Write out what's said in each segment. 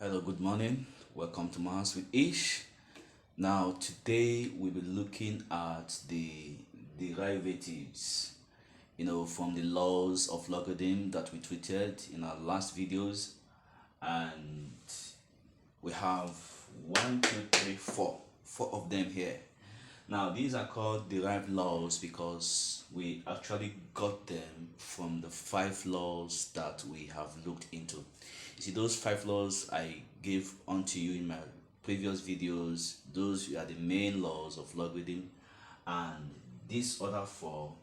Hello, good morning. Welcome to Maths with Ish. Now, today we'll be looking at the derivatives, from the laws of logarithm that we treated in our last videos. And we have one, two, three, four of them here. Now, these are called derived laws because we actually got them from the five laws that we have looked into. You see, those five laws I gave onto you in my previous videos, those are the main laws of logarithm, and these other four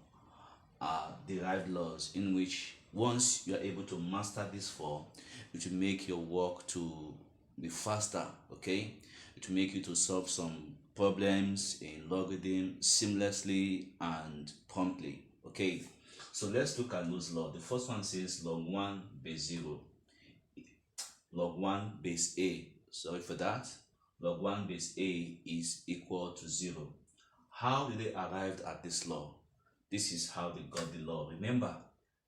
are derived laws in which once you are able to master these four, it will make your work to be faster. Okay, it will make you to solve some problems in logarithm seamlessly and promptly. Okay, so let's look at those laws. The first one says log 1 base 0, log 1 base a, sorry for that, log 1 base a is equal to 0. How did they arrive at this law? This is how they got the law. Remember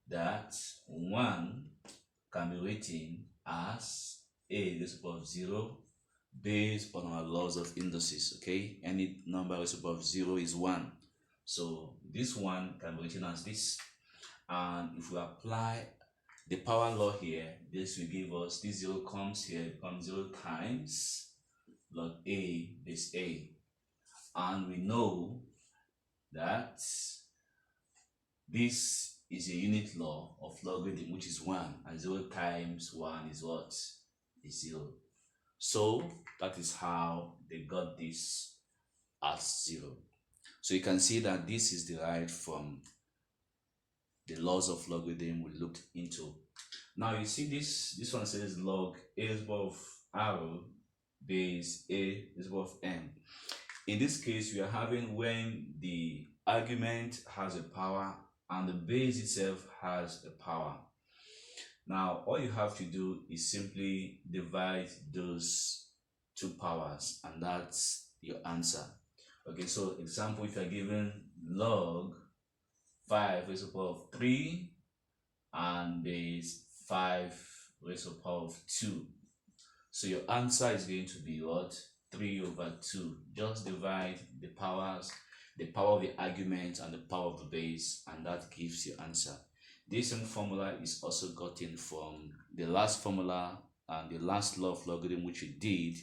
that 1 can be written as a raised above 0 based on our laws of indices. Okay, any number raised above 0 is 1. So this one can be written as this. And if we apply the power law here, this will give us, this 0 comes here, becomes 0 times log a base a. And we know that this is a unit law of logarithm, which is 1, and 0 times 1 is what? Is 0. So that is how they got this as 0. So you can see that this is derived from the laws of logarithm we looked into. Now you see this one says log a is above r base a is above m. In this case, we are having when the argument has a power and the base itself has a power. Now, all you have to do is simply divide those two powers, and that's your answer. Okay, so example, if you're given log 5 raised to the power of 3 and base 5 raised to the power of 2. So your answer is going to be what? 3 over 2. Just divide the powers, the power of the argument and the power of the base, and that gives your answer. This same formula is also gotten from the last formula and the last law of logarithm which we did,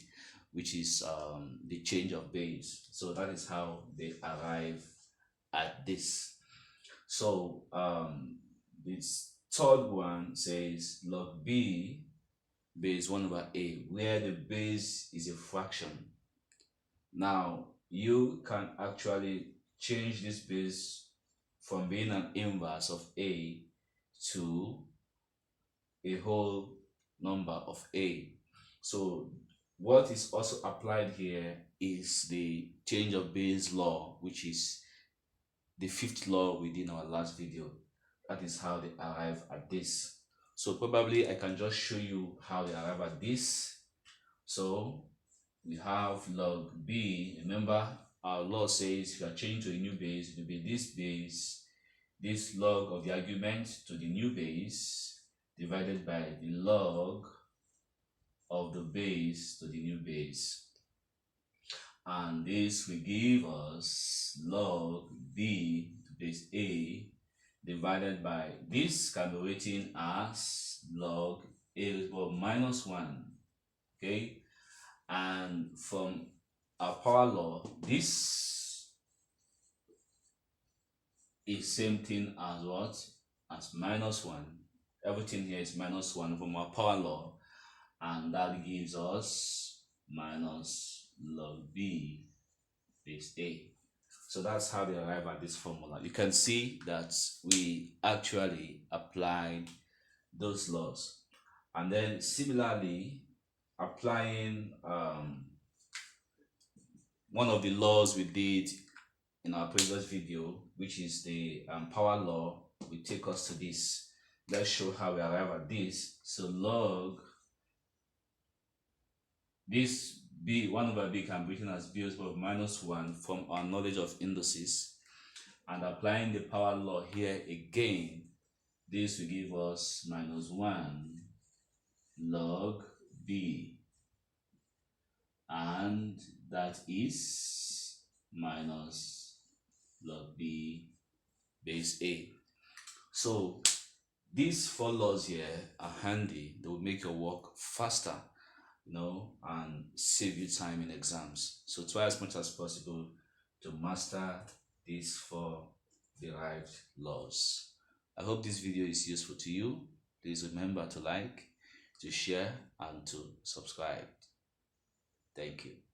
which is the change of base. So that is how they arrive at this. So this third one says log b base 1 over a, where the base is a fraction. Now you can actually change this base from being an inverse of a to a whole number of a. So what is also applied here is the change of base law, which is the fifth law within our last video. That is how they arrive at this. So probably I can just show you how they arrive at this. So we have log b. Remember, our law says if you are changing to a new base, it will be this base, this log of the argument to the new base, divided by the log of the base to the new base. And this will give us log b to base a divided by, this can be written as log a to the power of minus 1. Okay, and from our power law, this is same thing as what? As minus 1. Everything here is minus 1 from our power law, and that gives us minus log b base a. So that's how they arrive at this formula. You can see that we actually applied those laws. And then similarly, applying one of the laws we did in our previous video, which is the power law, will take us to this. Let's show how we arrive at this. So log, this b, 1 over b can be written as b raised to the power of minus 1 from our knowledge of indices. And applying the power law here again, this will give us minus 1 log b that is minus log b base a. So these four laws here are handy. They will make your work faster, and save you time in exams. So try as much as possible to master these four derived laws. I hope this video is useful to you. Please remember to like, to share, and to subscribe. Thank you.